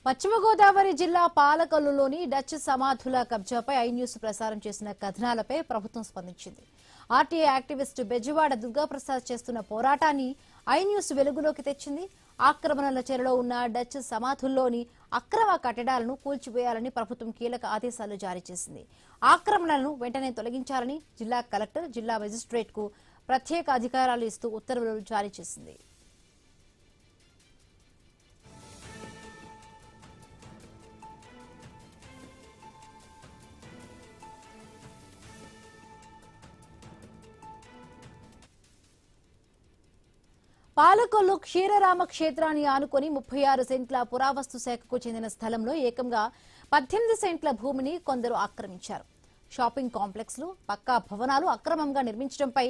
పశ్చిమ గోదావరి జిల్లా పాలకొల్లులోని డచ్ సమాధుల కబ్జాపై ఐ న్యూస్ ప్రసారం చేసిన కథనాలపై ప్రభుత్వం స్పందించింది. ఆర్టీఐ యాక్టివిస్ట్ బెజవాడ దుర్గాప్రసాద్ చేస్తున్న పోరాటాన్ని ఐ న్యూస్ వెలుగులోకి తెచ్చింది. ఆక్రమణల చెరలో ఉన్న డచ్ సమాధుల్లోని అక్రమ కట్టడాలను కూల్చివేయాలని ప్రభుత్వం కీలక ఆదేశాలు జారీ చేసింది. ఆక్రమణలను వెంటనే తొలగించాలని జిల్లా కలెక్టర్, జిల్లా మెజిస్ట్రేట్ కు ప్రత్యేక అధికారాలు ఇస్తూ ఉత్తర్వులు జారీ చేసింది. పాలకొల్లు క్షీరరామ క్షేత్రాన్ని ఆనుకొని 36 సెంట్ల పురావస్తు శాఖకు చెందిన స్థలంలో ఏకంగా 18 సెంట్ల భూమిని కొందరు ఆక్రమించారు. షాపింగ్ కాంప్లెక్స్లు, పక్కా భవనాలు అక్రమంగా నిర్మించడంపై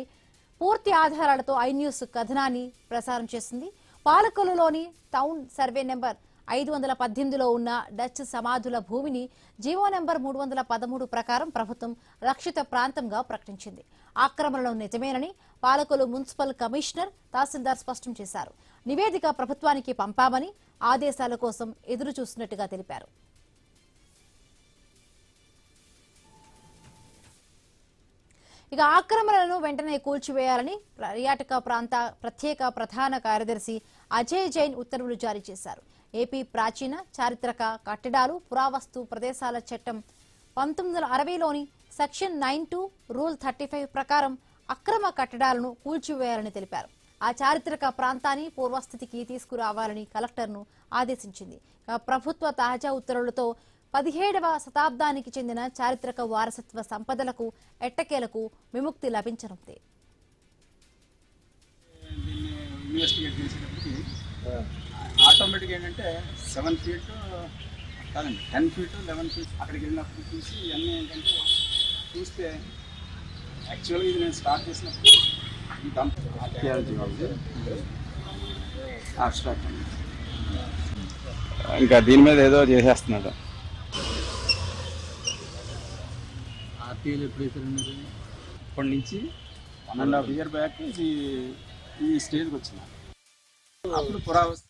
పూర్తి ఆధారాలతో ఐ న్యూస్ కథనాన్ని ప్రసారం చేసింది. పాలకొల్లులోని టౌన్ సర్వే నెంబర్ 518లో ఉన్న డచ్ సమాధుల భూమిని జీవో నెంబర్ 313 ప్రకారం ప్రభుత్వం రక్షిత ప్రాంతంగా ప్రకటించింది. ఆక్రమణలు నిజమేనని పాలకొల్లు మున్సిపల్ కమిషనర్, తహసీల్దార్ స్పష్టం చేశారు. నివేదిక ప్రభుత్వానికి పంపామని, ఆదేశాల కోసం ఎదురు చూస్తున్నట్టుగా తెలిపారు. ఇక ఆక్రమణలను వెంటనే కూల్చివేయాలని పర్యాటక ప్రాంత ప్రత్యేక ప్రధాన కార్యదర్శి అజయ్ జైన్ ఉత్తర్వులు జారీ చేశారు. ఏపీ ప్రాచీన చారిత్రక కట్టడాలు పురావస్తు ప్రదేశాల చట్టం 1960లోని సెక్షన్ 9(2) రూల్ 35 ప్రకారం అక్రమ కట్టడాలను కూల్చివేయాలని తెలిపారు. ఆ చారిత్రక ప్రాంతాన్ని పూర్వస్థితికి తీసుకురావాలని కలెక్టర్ను ఆదేశించింది. ప్రభుత్వ తాజా ఉత్తర్వులతో 17వ శతాబ్దానికి చెందిన చారిత్రక వారసత్వ సంపదలకు ఎట్టకేలకు విముక్తి లభించనుంది. ఆటోమేటిక్ ఏంటంటే 7 ఫీట్ కాదండి, 10 ఫీట్ 11 ఫీట్ అక్కడికి వెళ్ళినప్పుడు చూసి ఇవన్నీ ఏంటంటే చూస్తే యాక్చువల్గా ఇది నేను స్టార్ట్ చేసినప్పుడు అబ్స్ట్రాక్ట్ ఇంకా దీని మీద ఏదో చేసేస్తున్నాడు. ఆర్టీఐలో ఎప్పుడు వేసారు మీరు? ఇప్పటి నుంచి 1.5 year బ్యాక్ ఈ స్టేజ్కి వచ్చిన అప్పుడు పురావస్తు